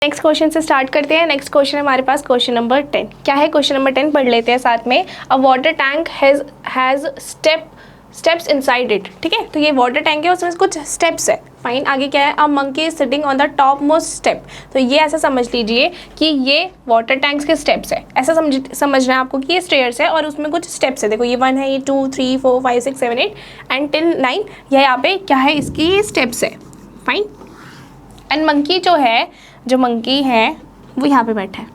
Next question से start करते हैं। नेक्स्ट क्वेश्चन हमारे पास क्वेश्चन नंबर 10। क्या है क्वेश्चन नंबर 10 पढ़ लेते हैं साथ में। अ water tank has steps inside it. ठीक है, तो ये वाटर टैंक है, उसमें कुछ स्टेप्स है। फाइन, आगे क्या है, a monkey is sitting on the top most step. तो ये ऐसा समझ लीजिए कि ये वाटर टैंक्स के स्टेप्स है। ऐसा समझना है आपको कि ये स्टेयर्स है और उसमें कुछ स्टेप्स है। देखो ये 1 है, ये 2 3 4 5 6 7 8 एंड टिल 9। यह यहाँ पे क्या है, इसकी स्टेप्स है। फाइन, एंड मंकी जो मंकी है वो यहाँ पे बैठा है।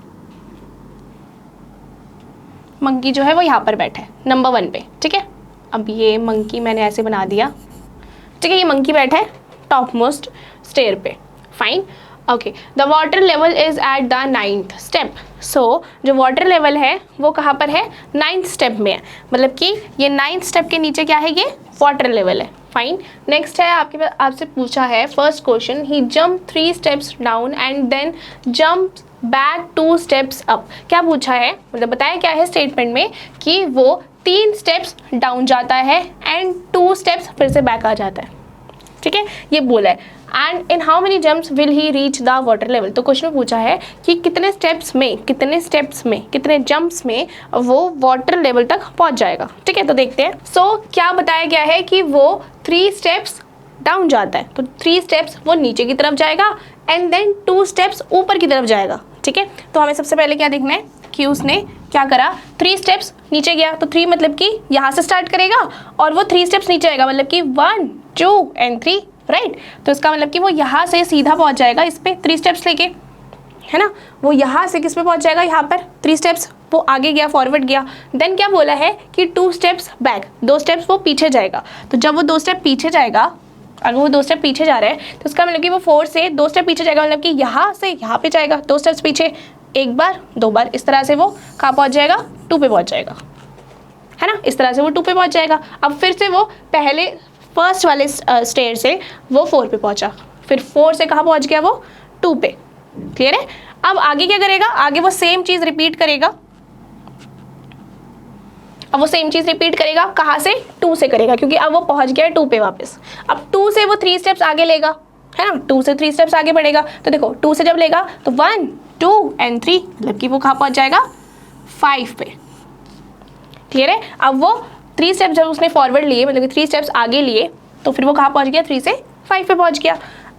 मंकी जो है वो यहाँ पर बैठा है नंबर 1 पे। ठीक है, अब ये मंकी मैंने ऐसे बना दिया। ठीक है, ये मंकी बैठा है टॉप मोस्ट स्टेयर पे। Fine, okay. The water level is at the 9th step. So जो वाटर लेवल है वो कहाँ पर है, 9th स्टेप में है। मतलब कि ये 9th स्टेप के नीचे क्या है, ये वाटर लेवल है। फाइन, नेक्स्ट है आपसे पूछा है first question, he jump 3 steps down and then jump back 2 steps up. क्या पूछा है, मतलब बताया क्या है स्टेटमेंट में कि वो 3 steps डाउन जाता है एंड 2 steps फिर से बैक आ जाता है। ठीक है, ये बोला है। And in how many jumps will he reach the water level. तो क्वेश्चन में पूछा है कि कितने जंप्स में वो वाटर लेवल तक पहुंच जाएगा। ठीक है, तो देखते हैं। सो क्या बताया गया है कि वो 3 steps डाउन जाता है, तो 3 steps वो नीचे की तरफ जाएगा एंड देन 2 steps ऊपर की तरफ जाएगा। ठीक है, तो हमें सबसे पहले क्या देखना है कि उसने क्या करा, 3 steps नीचे गया। तो 3 मतलब कि यहाँ से स्टार्ट करेगा और वो 3 steps नीचे आएगा, मतलब कि 1 2 एंड 3। राइट, तो इसका मतलब कि वो यहाँ से सीधा पहुँच जाएगा इस पे 3 steps लेके, है ना। वो यहाँ से किस पे पहुँच जाएगा, यहाँ पर 3 steps वो आगे गया, फॉरवर्ड गया। देन क्या बोला है कि 2 steps बैक, 2 steps वो पीछे जाएगा। तो जब वो 2 step पीछे जाएगा, अगर वो 2 step पीछे जा रहा है तो उसका मतलब कि वो 4 से 2 step पीछे जाएगा, मतलब कि यहाँ से यहाँ पे जाएगा 2 steps पीछे, 1 बार 2 बार, इस तरह से वो कहाँ पहुँच जाएगा, 2 पे पहुँच जाएगा, है ना। इस तरह से वो 2 पे पहुँच जाएगा। अब फिर से वो पहले फर्स्ट वाले स्टेयर से वो 4 पे पहुँचा, फिर 4 से कहाँ पहुँच गया, वो 2 पे। क्लियर है। अब आगे क्या करेगा, आगे वो सेम चीज़ रिपीट करेगा। अब वो सेम चीज़ रिपीट करेगा, कहाँ से, 2 से करेगा, क्योंकि अब वो पहुँच गया है 2 पे वापस। अब 2 से वो 3 steps आगे लेगा, है ना, 2 से 3 steps आगे बढ़ेगा। तो देखो 2 से जब लेगा तो 1 2 एंड 3, मतलब कि वो कहाँ पहुँच जाएगा, 5 पे। क्लियर है। अब वो 3 steps जब उसने फॉरवर्ड लिए, मतलब कि 3 steps आगे लिए, तो फिर वो कहाँ पहुँच गया, 3 से 5 पे पहुँच गया।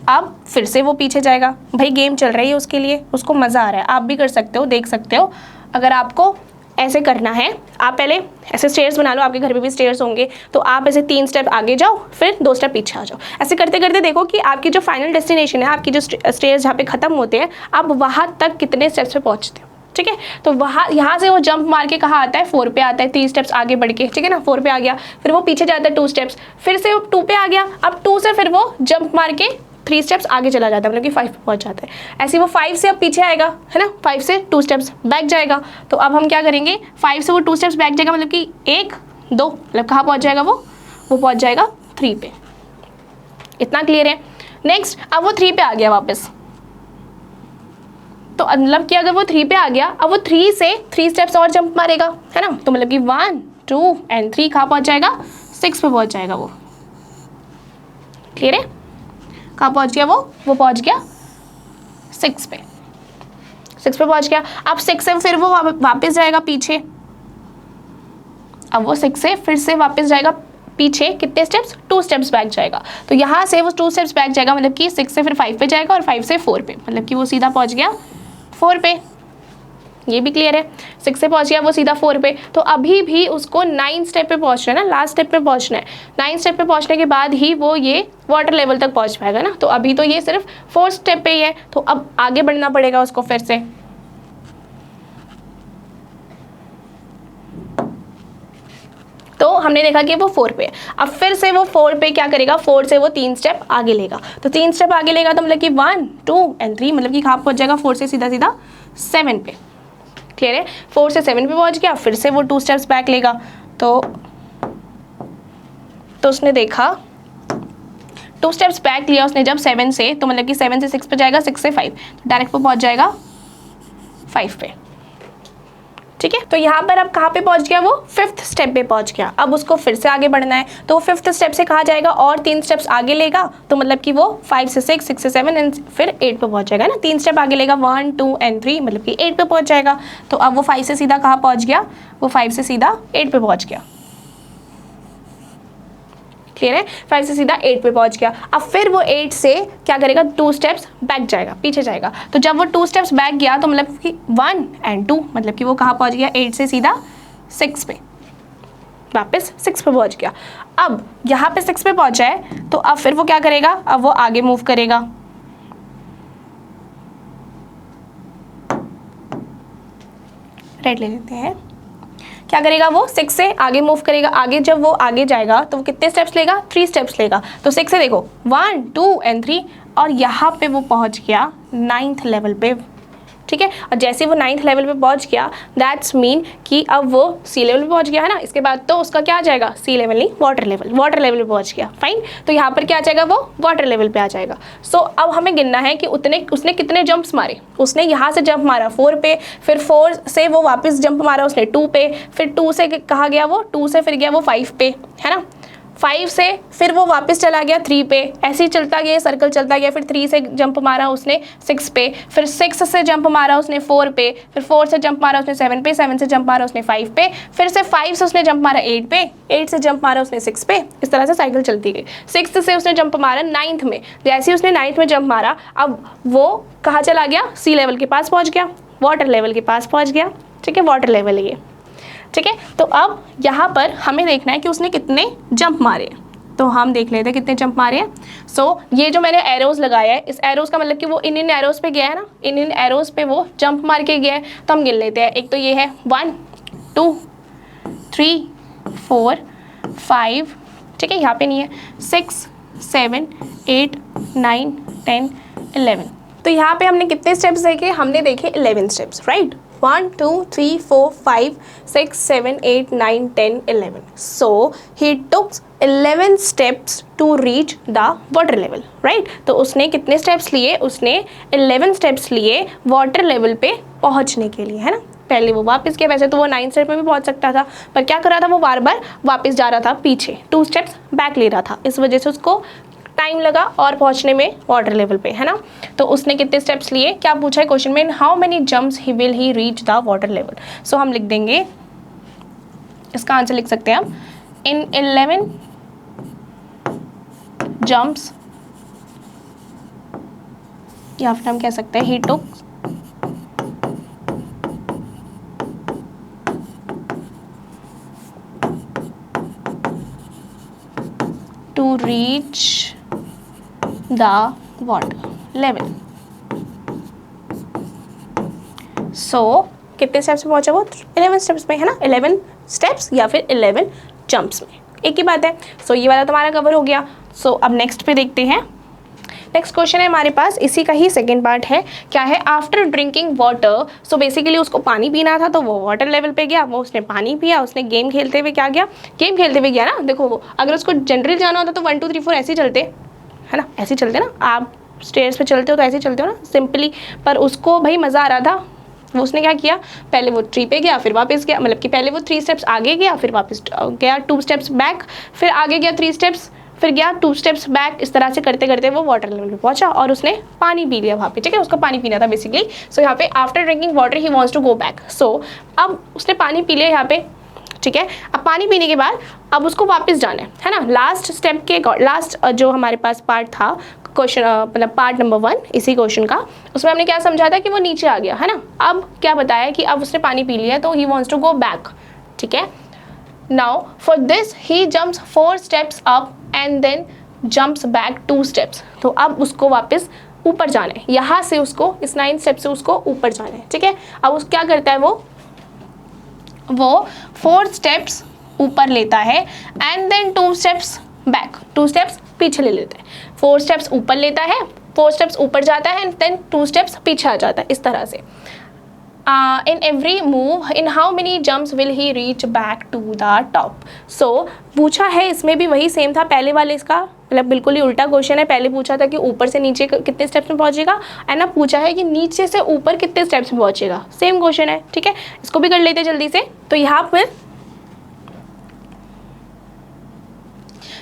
अब फिर से वो पीछे जाएगा। भाई गेम चल रही है उसके लिए, उसको मज़ा आ रहा है। आप भी कर सकते हो, देख सकते हो। अगर आपको ऐसे करना है, आप पहले ऐसे स्टेयर्स बना लो, आपके घर में भी स्टेयर्स होंगे, तो आप ऐसे 3 स्टेप आगे जाओ, फिर 2 स्टेप पीछे आ जाओ। ऐसे करते करते देखो कि आपकी जो फाइनल डेस्टिनेशन है, आपकी जो स्टेयर्स जहाँ पे ख़त्म होते हैं, आप वहाँ तक कितने स्टेप्स पे पहुँचते हो। ठीक है, तो वहाँ यहाँ से वो जंप मार के कहाँ आता है, 4 पे आता है, 3 स्टेप्स आगे बढ़ के। ठीक है ना, 4 पे आ गया, फिर वो पीछे जाता है 2 स्टेप्स, फिर से वो 2 पे आ गया। अब 2 से फिर वो जंप मार के 3 स्टेप्स आगे चला जाता है, मतलब कि 5 पे पहुँच जाता है। ऐसे वो 5 से अब पीछे आएगा, है ना, 5 से 2 स्टेप्स बैक जाएगा। तो अब हम क्या करेंगे, 5 से वो 2 स्टेप्स बैक जाएगा, मतलब कि 1 2, मतलब कहाँ पहुँच जाएगा, वो पहुँच जाएगा 3 पे। इतना क्लियर है। नेक्स्ट, अब वो 3 पे आ गया वापस, तो मतलब कि अगर वो 3 पे आ गया, अब वो 3 से 3 स्टेप्स और जंप मारेगा, है ना। तो मतलब कि 1 2 एंड 3 कहाँ पहुँच जाएगा, 6 पे पहुँच जाएगा वो। क्लियर है। कहाँ पहुँच गया वो पहुँच गया 6 पे। 6 पे पहुँच गया। अब 6 से फिर वो वापस जाएगा पीछे। अब वो 6 से फिर से वापस जाएगा पीछे, कितने स्टेप्स, 2 स्टेप्स बैक जाएगा। तो यहाँ से वो 2 स्टेप्स बैक जाएगा, मतलब कि 6 से फिर 5 पे जाएगा और 5 से 4 पे, मतलब कि वो सीधा पहुँच गया 4 पे। ये भी क्लियर है। 6 से पहुँच गया वो सीधा 4 पे। तो अभी भी उसको 9 स्टेप पे पहुँचना है ना, लास्ट स्टेप पे पहुँचना है। 9 स्टेप पे पहुँचने के बाद ही वो ये वाटर लेवल तक पहुँच पाएगा ना। तो अभी तो ये सिर्फ 4 स्टेप पे ही है, तो अब आगे बढ़ना पड़ेगा उसको फिर से। तो हमने देखा कि वो 4 पे है। अब फिर से वो 4 पे क्या करेगा, 4 से वो 3 स्टेप आगे लेगा। तो 3 स्टेप आगे लेगा तो मतलब कि 1 2 एंड 3, मतलब कि कहाँ पहुँच जाएगा, 4 से सीधा सीधा 7 पे। क्लियर है। 4 से 7 पे पहुँच गया, फिर से वो 2 स्टेप्स बैक लेगा। तो उसने देखा 2 स्टेप्स बैक लिया उसने जब 7 से, तो मतलब कि 7 से 6 पे जाएगा, 6 से 5, तो डायरेक्ट वो पहुँच जाएगा 5 पे। ठीक है, तो यहाँ पर अब कहाँ पे पहुँच गया वो, 5th स्टेप पे पहुँच गया। अब उसको फिर से आगे बढ़ना है, तो 5th स्टेप से कहाँ जाएगा और 3 स्टेप्स आगे लेगा, तो मतलब कि वो 5 से 6, 6 से 7 एंड फिर 8 पे पहुँच जाएगा ना। 3 स्टेप आगे लेगा, 1, 2 एंड 3, मतलब कि 8 पे पहुँच जाएगा। तो अब वो 5 से सीधा कहाँ पहुँच गया, वो 5 से सीधा 8 पे पहुँच गया। क्लियर है, 5 से सीधा 8 पे पहुंच गया। अब फिर वो 8 से क्या करेगा, 2 स्टेप्स बैक जाएगा, पीछे जाएगा। तो जब वो 2 स्टेप्स बैक गया तो मतलब कि 1 एंड 2, मतलब कि वो कहाँ पहुंच गया, 8 से सीधा 6 पे, वापस 6 पे पहुंच गया। अब यहाँ पे 6 पे पहुंचा है, तो अब फिर वो क्या करेगा, अब वो आगे मूव करेगा। रेड ले लेते हैं। क्या करेगा, वो 6 से आगे मूव करेगा। आगे जब वो आगे जाएगा तो वो कितने स्टेप्स लेगा, 3 स्टेप्स लेगा। तो 6 से देखो 1, 2 एंड 3, और यहाँ पे वो पहुँच गया 9th लेवल पे। ठीक है, और जैसे वो 9th लेवल पे पहुँच गया, दैट्स मीन कि अब वो सी लेवल पे पहुँच गया है ना। इसके बाद तो उसका क्या आ जाएगा, सी लेवल नहीं, वाटर लेवल पे पहुँच गया। फाइन, तो यहाँ पर क्या आ जाएगा, वो वाटर लेवल पे आ जाएगा। सो अब हमें गिनना है कि उसने कितने जंप्स मारे। उसने यहाँ से जंप मारा 4 पे, फिर 4 से वो वापस जंप मारा उसने 2 पे, फिर 2 से कहाँ गया वो, 2 से फिर गया वो 5 पे, है ना। 5 से फिर वो वापस चला गया 3 पे, ऐसे ही चलता गया, सर्कल चलता गया। फिर 3 से जंप मारा उसने 6 पे, फिर 6 से जंप मारा उसने 4 पे, फिर 4 से जंप मारा उसने 7 पे, 7 से जंप मारा उसने 5 पे, फिर से 5 से उसने जंप मारा 8 पे, 8 से जंप मारा उसने 6 पे। इस तरह से साइकिल चलती गई। 6 से उसने जंप मारा 9th में, जैसे ही उसने 9th में जंप मारा, अब वो कहाँ चला गया, सी लेवल के पास पहुँच गया, वाटर लेवल के पास पहुँच गया। ठीक है, वाटर लेवल ये। ठीक है, तो अब यहाँ पर हमें देखना है कि उसने कितने जंप मारे। तो हम देख लेते हैं कितने जंप मारे हैं। सो ये जो मैंने एरोज लगाया है, इस एरोज का मतलब कि वो इन एरोज पे गया है ना, इन एरोज पे वो जंप मार के गया है। तो हम गिन लेते हैं। एक तो ये है 1, 2, 3, 4, 5, ठीक है, यहाँ पे नहीं है, 6, 7, 8, 9, 10, 11। तो यहाँ पे हमने कितने स्टेप्स देखे, हमने देखे 11 steps, right. 1, 2, 3, 4, 5, 6, 7, 8, 9, 10, 11. So he took 11 steps to reach the water level, right? तो उसने कितने स्टेप्स लिए, उसने 11 स्टेप्स लिए वाटर लेवल पे पहुंचने के लिए, है ना। पहले वो वापस गया, वैसे तो वो 9 स्टेप में भी पहुंच सकता था, पर क्या कर रहा था, वो बार बार वापस जा रहा था पीछे, 2 स्टेप्स बैक ले रहा था। इस वजह से उसको टाइम लगा और पहुंचने में वाटर लेवल पे, है ना। तो उसने कितने स्टेप्स लिए, क्या पूछा है क्वेश्चन में, how many jumps he will he reach the water level. So हम लिख देंगे, इसका आंसर लिख सकते हैं हम, इन 11 जंप्स, या फिर हम कह सकते हैं he took to reach the water level. So कितने स्टेप्स पे पहुंचा वो, 11 स्टेप्स में, है ना। 11 स्टेप्स या फिर 11 जंप्स में, एक ही बात है। सो ये वाला तुम्हारा कवर हो गया। सो अब नेक्स्ट पे देखते हैं। नेक्स्ट क्वेश्चन है हमारे पास, इसी का ही सेकेंड पार्ट है। क्या है, after drinking water, so basically उसको पानी पीना था, तो वो वाटर लेवल पे गया, वो उसने पानी पिया। उसने गेम खेलते हुए क्या गया, गेम खेलते हुए गया ना। देखो वो अगर उसको जनरल जाना होता तो 1, 2, 3, 4 ऐसे ही चलते, है ना, ऐसे चलते ना। आप स्टेयर्स पे चलते हो तो ऐसे चलते हो ना, सिंपली। पर उसको भाई मज़ा आ रहा था, वो उसने क्या किया, पहले वो 3 पे गया, फिर वापस गया, मतलब कि पहले वो 3 स्टेप्स आगे गया, फिर वापस गया 2 स्टेप्स बैक, फिर आगे गया 3 स्टेप्स, फिर गया 2 स्टेप्स बैक। इस तरह से करते करते वो वाटर लेवल पे पहुंचा और उसने पानी पी लिया वहाँ पे। ठीक है, उसको पानी पीना था बेसिकली। सो यहाँ पे after drinking water he wants to go back. So अब उसने पानी पी लिया यहाँ पे, ठीक है। अब पानी पीने के बाद अब उसको वापस जाना है ना। लास्ट स्टेप के लास्ट जो हमारे पास पार्ट था, क्वेश्चन मतलब पार्ट नंबर 1 इसी क्वेश्चन का, उसमें हमने क्या समझा था कि वो नीचे आ गया, है ना। अब क्या बताया कि अब उसने पानी पी लिया तो he wants to go back, ठीक है। Now for this he jumps 4 steps up and then jumps back 2 steps. तो अब उसको वापस ऊपर जाना है, यहाँ से उसको इस 9 स्टेप से उसको ऊपर जाना है, ठीक है। अब उस क्या करता है, वो 4 स्टेप्स ऊपर लेता है and then 2 steps back, 2 steps पीछे ले लेता है। 4 स्टेप्स ऊपर लेता है, 4 स्टेप्स ऊपर जाता है एंड देन 2 स्टेप्स पीछे आ जाता है, इस तरह से। In every move in how many jumps will he reach back to the top. So पूछा है, इसमें भी वही सेम था, पहले वाले इसका मतलब बिल्कुल ही उल्टा क्वेश्चन है। पहले पूछा था कि ऊपर से नीचे कितने स्टेप्स में पहुंचेगा, एंड अब पूछा है कि नीचे से ऊपर कितने स्टेप्स में पहुंचेगा। सेम क्वेश्चन है, ठीक है। इसको भी कर लेते हैं जल्दी से। तो यहाँ पर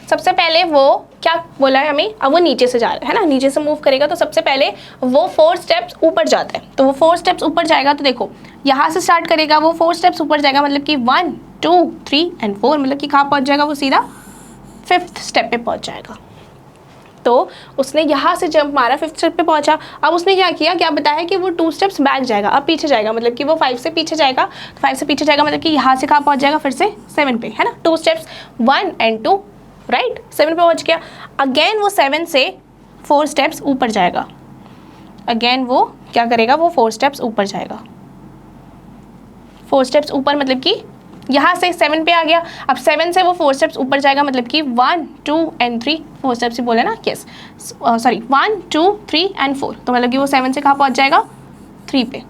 सबसे पहले वो क्या बोला है हमें, अब वो नीचे से जा रहा है ना, नीचे से मूव करेगा तो सबसे पहले वो 4 स्टेप्स ऊपर जाता है। तो वो 4 स्टेप्स ऊपर जाएगा तो देखो यहाँ से स्टार्ट करेगा, वो 4 स्टेप्स ऊपर जाएगा, मतलब कि 1 2 3 एंड 4, मतलब कि कहाँ पहुँच जाएगा, वो सीधा 5th स्टेप पे पहुँच जाएगा। तो उसने यहाँ से जंप मारा, 5th स्टेप पे पहुँचा। अब उसने क्या किया, क्या बताया कि वो 2 स्टेप्स बैक जाएगा, अब पीछे जाएगा, मतलब कि वो 5 से पीछे जाएगा। तो 5 से पीछे जाएगा मतलब कि यहाँ से कहाँ पहुँच जाएगा, फिर से 7 पे, है ना। 2 स्टेप्स 1 एंड 2, राइट, 7 पे पहुँच गया। अगेन वो 7 से 4 स्टेप्स ऊपर जाएगा। अगेन वो क्या करेगा, वो 4 स्टेप्स ऊपर जाएगा। 4 स्टेप्स ऊपर मतलब कि यहाँ से 7 पे आ गया। अब 7 से वो 4 स्टेप्स ऊपर जाएगा, मतलब कि 1 2 एंड 3, 4 स्टेप्स ही बोले ना, यस सॉरी 1 2 3 एंड 4, तो मतलब कि वो 7 से कहाँ पहुँच जाएगा, 3 पे।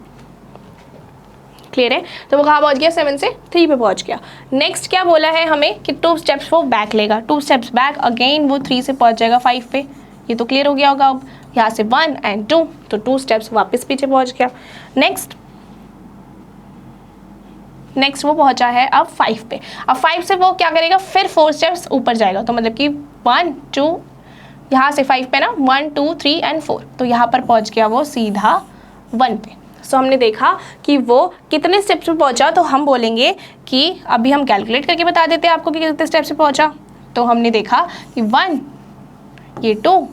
क्लियर है। तो वो कहाँ पहुँच गया, 7 से 3 पे पहुँच गया। नेक्स्ट क्या बोला है हमें कि 2 स्टेप्स वो बैक लेगा, 2 स्टेप्स बैक, अगेन वो 3 से पहुँच जाएगा 5 पे। ये तो क्लियर हो गया होगा। अब यहाँ से 1 एंड 2, तो 2 स्टेप्स वापस पीछे पहुँच गया। नेक्स्ट वो पहुँचा है अब 5 पे। अब 5 से वो क्या करेगा, फिर 4 स्टेप्स ऊपर जाएगा, तो मतलब कि 1 2, यहाँ से 5 पे ना 1 2 3 एंड 4, तो यहाँ पर पहुँच गया वो सीधा 1 पे। सो हमने देखा कि वो कितने स्टेप्स पे पहुंचा, तो हम बोलेंगे कि अभी हम कैलकुलेट करके बता देते हैं आपको कि कितने स्टेप्स पे पहुंचा। तो हमने देखा कि 1, ये 2,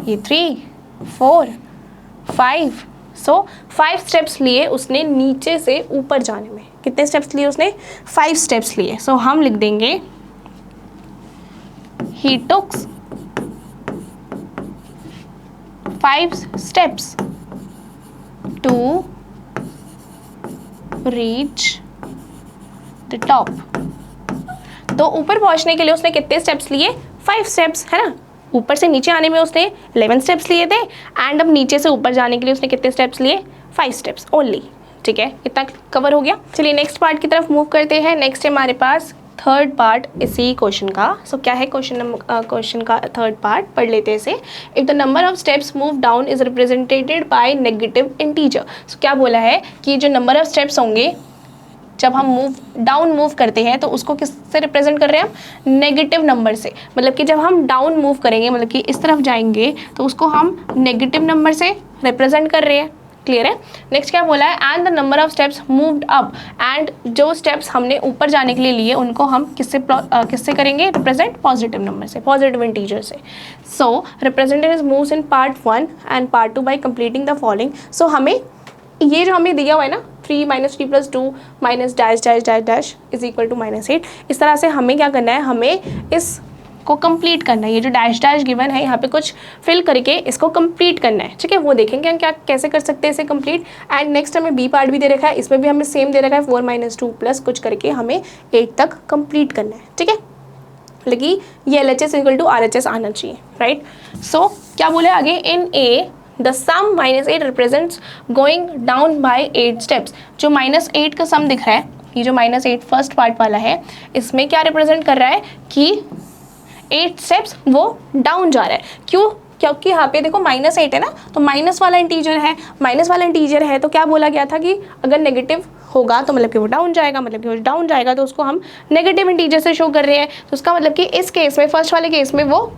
ये 3 4 5, सो 5 स्टेप्स लिए उसने नीचे से ऊपर जाने में। कितने स्टेप्स लिए उसने, 5 स्टेप्स लिए। सो हम लिख देंगे ही टुक 5 steps to reach the top। तो ऊपर पहुंचने के लिए उसने कितने स्टेप्स लिए, 5 स्टेप्स, है ना। ऊपर से नीचे आने में उसने 11 स्टेप्स लिए थे, एंड अब नीचे से ऊपर जाने के लिए उसने कितने स्टेप्स लिए, 5 स्टेप्स ओनली। ठीक है, इतना कवर हो गया। चलिए नेक्स्ट पार्ट की तरफ मूव करते हैं। नेक्स्ट है हमारे पास थर्ड पार्ट इसी क्वेश्चन का। सो क्या है क्वेश्चन का थर्ड पार्ट, पढ़ लेते हैं इसे। If the number of steps move down is represented by negative integer. So क्या बोला है कि जो नंबर ऑफ स्टेप्स होंगे जब हम मूव करते हैं तो उसको किससे रिप्रेजेंट कर रहे हैं हम, नेगेटिव नंबर से। मतलब कि जब हम डाउन मूव करेंगे, मतलब कि इस तरफ जाएंगे, तो उसको हम नेगेटिव नंबर से रिप्रेजेंट कर रहे हैं। क्लियर है। नेक्स्ट क्या बोला है, and the number of steps moved up, and जो स्टेप्स हमने ऊपर जाने के लिए लिए उनको हम किससे करेंगे रिप्रेजेंट, पॉजिटिव नंबर से, पॉजिटिव इंटीजर से। So represented moves in part 1 and part 2 by completing the following. So हमें ये जो हमें दिया हुआ है ना 3 - 3 + 2 minus dash dash dash dash is equal to -8, इस तरह से हमें क्या करना है, हमें इस को कंप्लीट करना है। ये जो डैश डैश गिवन है यहाँ पे कुछ फिल करके इसको कंप्लीट करना है। ठीक है, वो देखेंगे हम क्या कैसे कर सकते हैं इसे कंप्लीट। एंड नेक्स्ट हमें बी पार्ट भी दे रखा है, इसमें भी हमें सेम दे रखा है 4 - 2 प्लस कुछ करके हमें 8 तक कंप्लीट करना है। ठीक है, लेकिन ये LHS = RHS आना चाहिए, राइट। सो क्या बोले आगे, in a the sum -8 represents going down by 8 steps. जो -8 का सम दिख रहा है, ये जो -8 फर्स्ट पार्ट वाला है, इसमें क्या रिप्रेजेंट कर रहा है कि 8 स्टेप्स वो डाउन जा रहा है। क्यों, क्योंकि यहाँ पे देखो -8 है ना, तो माइनस वाला इंटीजर है, माइनस वाला इंटीजर है, तो क्या बोला गया था कि अगर नेगेटिव होगा तो मतलब कि वो डाउन जाएगा, मतलब कि वो डाउन जाएगा तो उसको हम नेगेटिव इंटीजर से शो कर रहे हैं। तो उसका मतलब कि इस केस में, फर्स्ट वाले केस में वो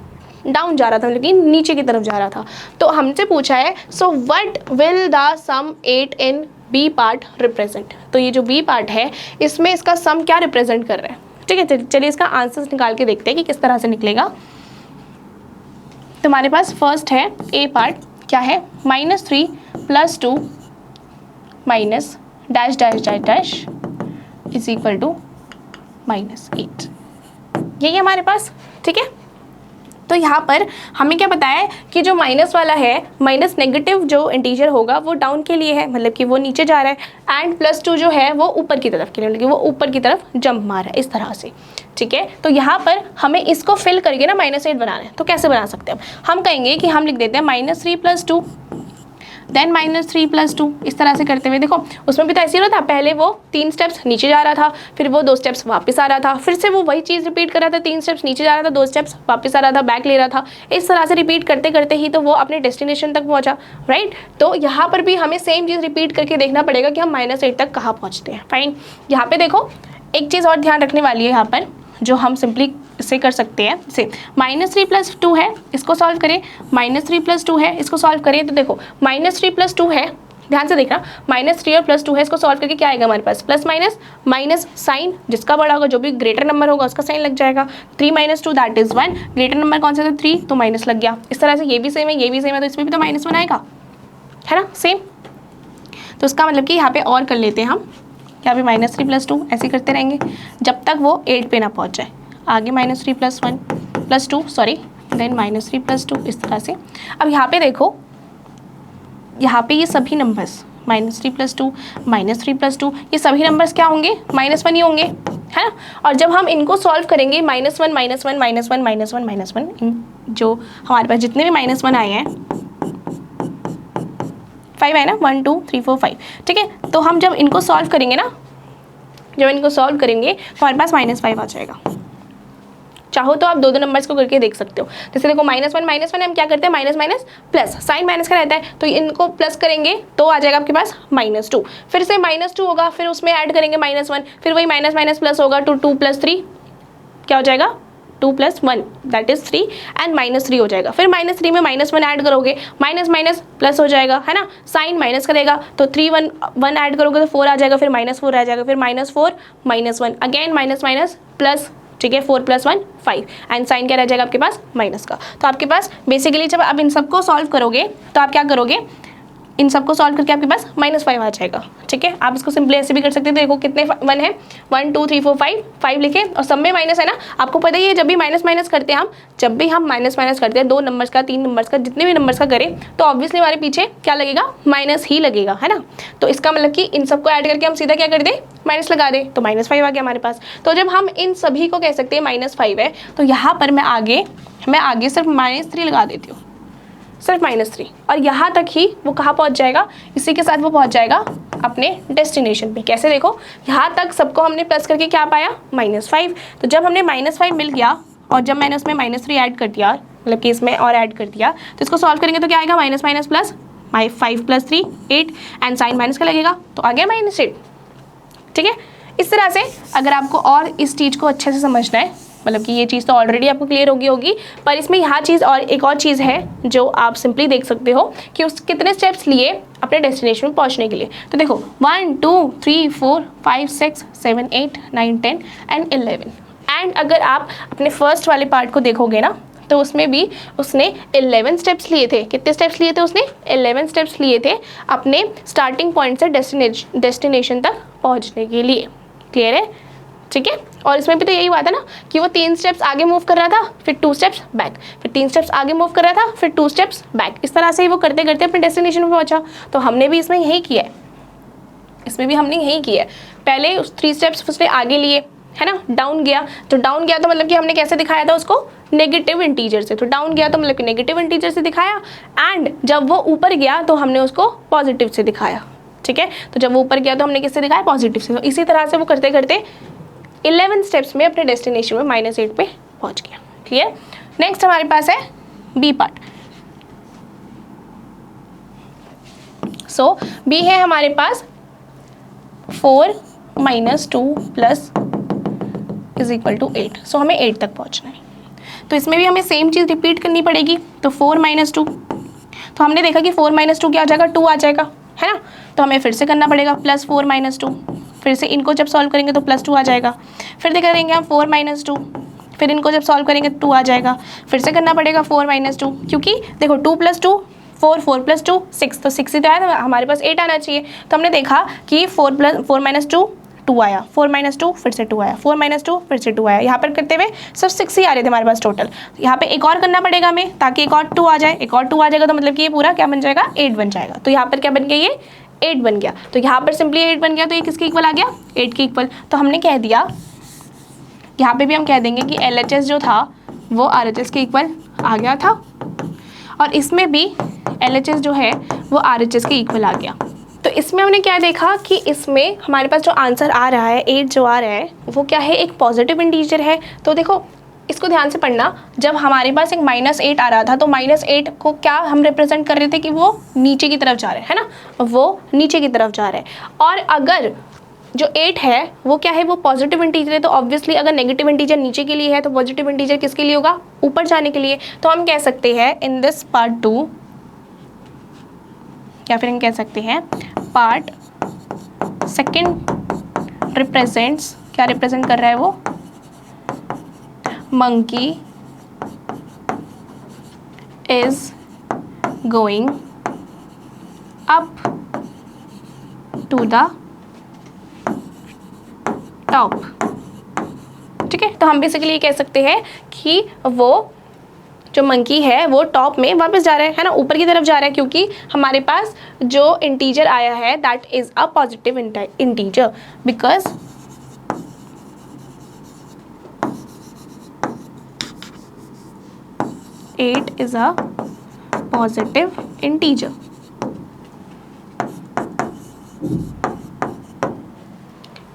डाउन जा रहा था, मतलब कि नीचे की तरफ जा रहा था। तो हमसे पूछा है, so what will the sum 8 in B part represent. तो ये जो बी पार्ट है इसमें इसका सम क्या रिप्रेजेंट कर रहा है। ठीक है, चलिए इसका आंसर निकाल के देखते हैं कि किस तरह से निकलेगा। तो हमारे पास फर्स्ट है ए पार्ट, क्या है, -3 + 2 minus dash dash dash dash is equal to -8, यही है हमारे पास। ठीक है, तो यहाँ पर हमें क्या बताया है कि जो माइनस वाला है, माइनस नेगेटिव जो इंटीजर होगा वो डाउन के लिए है, मतलब कि वो नीचे जा रहा है, एंड +2 जो है वो ऊपर की तरफ के लिए, मतलब कि वो ऊपर की तरफ जंप मार रहा है, इस तरह से। ठीक है, तो यहाँ पर हमें इसको फिल करके ना -8 बनाना है। तो कैसे बना सकते हैं हम कहेंगे कि हम लिख देते हैं -3 + 2 देन -3 + 2, इस तरह से करते हुए देखो उसमें भी तो ऐसे ही रहा था, पहले वो 3 स्टेप्स नीचे जा रहा था, फिर वो 2 स्टेप्स वापस आ रहा था, फिर से वो वही चीज़ रिपीट कर रहा था, 3 स्टेप्स नीचे जा रहा था, 2 स्टेप्स वापस आ रहा था, बैक ले रहा था। इस तरह से रिपीट करते करते ही तो वो अपने डेस्टिनेशन तक पहुंचा, राइट। तो यहाँ पर भी हमें सेम चीज़ रिपीट करके देखना पड़ेगा कि हम -8 तक कहाँ पहुँचते हैं। फाइन, यहाँ पे देखो एक चीज़ और ध्यान रखने वाली है यहाँ पर, जो हम सिंपली इससे कर सकते हैं। जैसे -3 + 2 है, इसको सॉल्व करें, -3 + 2 है, इसको सॉल्व करें। तो देखो -3 + 2 है, ध्यान से देखना, -3 और +2 है, इसको सॉल्व करके क्या आएगा हमारे पास, प्लस माइनस साइन जिसका बड़ा होगा, जो भी ग्रेटर नंबर होगा उसका साइन लग जाएगा। 3 - 2 दैट इज़ 1, ग्रेटर नंबर कौन सा था 3, तो माइनस लग गया। इस तरह से ये भी सेम है, ये भी सेम है, तो इसमें भी तो -1 आएगा, है ना, सेम। तो इसका मतलब कि यहाँ पे और कर लेते हैं हम, यहाँ पे -3 + 2 ऐसे करते रहेंगे जब तक वो 8 पे ना पहुँच जाए। आगे -3 + 1 + 2 सॉरी, देन -3 + 2, इस तरह से। अब यहाँ पे देखो, यहाँ पे ये सभी नंबर्स -3 + 2, -3 + 2, ये सभी नंबर्स क्या होंगे, -1 ही होंगे, है ना। और जब हम इनको सॉल्व करेंगे -1 -1 -1 -1 -1, जो हमारे पास जितने भी -1 आए हैं, 5 है ना, 1 2 3 4 5, ठीक है। तो हम जब इनको सॉल्व करेंगे ना, जब इनको सॉल्व करेंगे तो हमारे पास -5 आ जाएगा। चाहो तो आप 2 नंबर्स को करके देख सकते हो। जैसे देखो -1 हम क्या करते हैं, minus minus plus, sign minus का रहता है, तो इनको प्लस करेंगे तो आ जाएगा आपके पास -2, फिर से -2 होगा, फिर उसमें ऐड करेंगे -1, फिर वही माइनस माइनस प्लस होगा, 2 + 3 क्या हो जाएगा, 2 + 1 दैट इज 3 एंड -3 हो जाएगा। फिर -3 में -1 ऐड करोगे, माइनस माइनस प्लस हो जाएगा, है ना, साइन माइनस करेगा तो 3 1 ऐड करोगे तो 4 आ जाएगा, फिर -4 आ जाएगा, फिर -4 -1 अगेन माइनस माइनस प्लस, ठीक है, 4 + 1 5 एंड साइन क्या रह जाएगा आपके पास, माइनस का। तो आपके पास बेसिकली जब आप इन सबको सॉल्व करोगे तो आप क्या करोगे, इन सबको सॉल्व करके आपके पास -5 आ जाएगा, ठीक है। आप इसको सिंपली ऐसे भी कर सकते हैं। देखो कितने 1 है, 1 2 3 4 5 लिखे और सब में माइनस है ना। आपको पता ही है जब भी माइनस करते हैं हम, जब भी हम माइनस करते हैं 2 नंबर्स का, 3 नंबर्स का, जितने भी नंबर्स का करें तो ऑब्वियसली हमारे पीछे क्या लगेगा, माइनस ही लगेगा, है ना। तो इसका मतलब कि इन सबको ऐड करके हम सीधा क्या कर दें, माइनस लगा दें, तो -5 आ गया हमारे पास। तो जब हम इन सभी को कह सकते हैं -5 है, तो यहाँ पर मैं आगे सिर्फ -3 लगा देती हूँ, सिर्फ -3, और यहाँ तक ही वो कहाँ पहुँच जाएगा, इसी के साथ वो पहुँच जाएगा अपने डेस्टिनेशन पे। कैसे, देखो यहाँ तक सबको हमने प्लस करके क्या पाया, -5। तो जब हमने -5 मिल गया और जब मैंने उसमें -3 ऐड कर दिया, मतलब कि इसमें और ऐड कर दिया, तो इसको सॉल्व करेंगे तो क्या आएगा, minus plus 5 + 3 8 and sign minus का लगेगा, तो आ गया -8, ठीक है। इस तरह से अगर आपको और इस चीज़ को अच्छे से समझना है, मतलब कि ये चीज़ तो ऑलरेडी आपको क्लियर होगी, पर इसमें यहाँ चीज़ और एक और चीज़ है जो आप सिंपली देख सकते हो कि उस कितने स्टेप्स लिए अपने डेस्टिनेशन में पहुँचने के लिए। तो देखो 1 2 3 4 5 6 7 8 9 10 एंड 11 एंड अगर आप अपने फर्स्ट वाले पार्ट को देखोगे ना, तो उसमें भी उसने 11 स्टेप्स लिए थे। कितने स्टेप्स लिए थे उसने, 11 स्टेप्स लिए थे अपने स्टार्टिंग पॉइंट से डेस्टिनेशन तक पहुँचने के लिए। क्लियर है, ठीक है। और इसमें भी तो यही बात है ना कि वो 3 स्टेप्स आगे मूव कर रहा था, फिर 2 स्टेप्स बैक, फिर 3 स्टेप्स आगे मूव कर रहा था, फिर 2 स्टेप्स बैक, इस तरह से ही वो करते करते अपने डेस्टिनेशन पे पहुंचा। तो हमने भी इसमें यही किया है, इसमें भी हमने यही किया है। पहले उस 3 स्टेप्स उसने आगे लिए, है ना, डाउन गया, तो डाउन गया तो मतलब कि हमने कैसे दिखाया था उसको, नेगेटिव इंटीजर से। तो डाउन गया तो मतलब कि नेगेटिव इंटीजर से दिखाया, एंड जब वो ऊपर गया तो हमने उसको पॉजिटिव से दिखाया, ठीक है। तो जब वो ऊपर गया तो हमने किससे दिखाया, पॉजिटिव से। तो इसी तरह से वो करते करते 11 स्टेप्स में अपने डेस्टिनेशन में -8 पे पहुंच गया। क्लियर। नेक्स्ट हमारे पास है बी पार्ट। सो बी है हमारे पास 4 - 2 + = 8। सो हमें 8 तक पहुंचना है। तो इसमें भी हमें सेम चीज़ रिपीट करनी पड़ेगी। तो 4 - 2, तो हमने देखा कि 4 - 2 क्या आ जाएगा, 2 आ जाएगा, है ना। तो हमें फिर से करना पड़ेगा +4 - 2, फिर से इनको जब सॉल्व करेंगे तो +2 आ जाएगा। फिर करेंगे हम 4 - 2, फिर इनको जब सॉल्व करेंगे तो 2 आ जाएगा। फिर से करना पड़ेगा 4 - 2, क्योंकि देखो 2 + 2 4, 4 + 2 6, तो 6 ही तो आया, तो हमारे पास 8 आना चाहिए। तो हमने देखा कि 4 - 2 2 आया, 4 - 2 फिर से 2 आया, 4 - 2 फिर से 2 आया। यहाँ पर करते हुए सब 6 ही आ रहे थे हमारे पास टोटल। यहाँ पे एक और करना पड़ेगा हमें, ताकि एक और 2 आ जाए। एक और 2 आ जाएगा तो मतलब कि ये पूरा क्या बन जाएगा, 8 बन जाएगा। तो यहाँ पर क्या बन गया, ये 8 बन गया। तो यहाँ पर सिंपली 8 बन गया, तो ये किसके इक्वल आ गया, 8 के इक्वल। तो हमने कह दिया, यहाँ पे भी हम कह देंगे कि LHS जो था वो RHS के इक्वल आ गया था। और इसमें भी LHS जो है वो RHS के इक्वल आ गया। तो इसमें हमने क्या देखा कि इसमें हमारे पास जो आंसर आ रहा है 8 जो आ रहा है वो क्या है, एक पॉजिटिव इंटीजर है। तो देखो इसको ध्यान से पढ़ना, जब हमारे पास एक -8 आ रहा था तो -8 को क्या हम रिप्रेजेंट कर रहे थे कि वो नीचे की तरफ जा रहा है ना, वो नीचे की तरफ जा रहा है। और अगर जो 8 है वो क्या है, वो पॉजिटिव इंटीजर है, तो ऑब्वियसली अगर नेगेटिव इंटीजर नीचे के लिए है तो पॉजिटिव इंटीजर किसके लिए होगा, ऊपर जाने के लिए। तो हम कह सकते हैं इन दिस पार्ट 2, या फिर हम कह सकते हैं पार्ट सेकेंड रिप्रेजेंट्स, क्या रिप्रेजेंट कर रहा है वो, monkey is going up to the top। ठीक है, तो हम बेसिकली ये कह सकते हैं कि वो जो मंकी है वो टॉप में वापस जा रहा है ना, ऊपर की तरफ जा रहा है, क्योंकि हमारे पास जो इंटीजर आया है that is a positive integer, because at is a positive integer.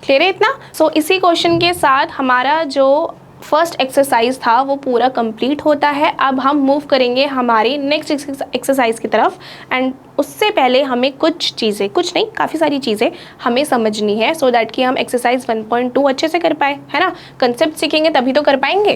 Clear है इतना? सो इसी क्वेश्चन के साथ हमारा जो फर्स्ट एक्सरसाइज था वो पूरा कंप्लीट होता है। अब हम मूव करेंगे हमारी नेक्स्ट एक्सरसाइज की तरफ, एंड उससे पहले हमें कुछ चीज़ें, कुछ नहीं काफ़ी सारी चीज़ें हमें समझनी है, सो दैट कि हम एक्सरसाइज 1.2 अच्छे से कर पाए, है ना। कंसेप्ट सीखेंगे तभी तो कर पाएंगे।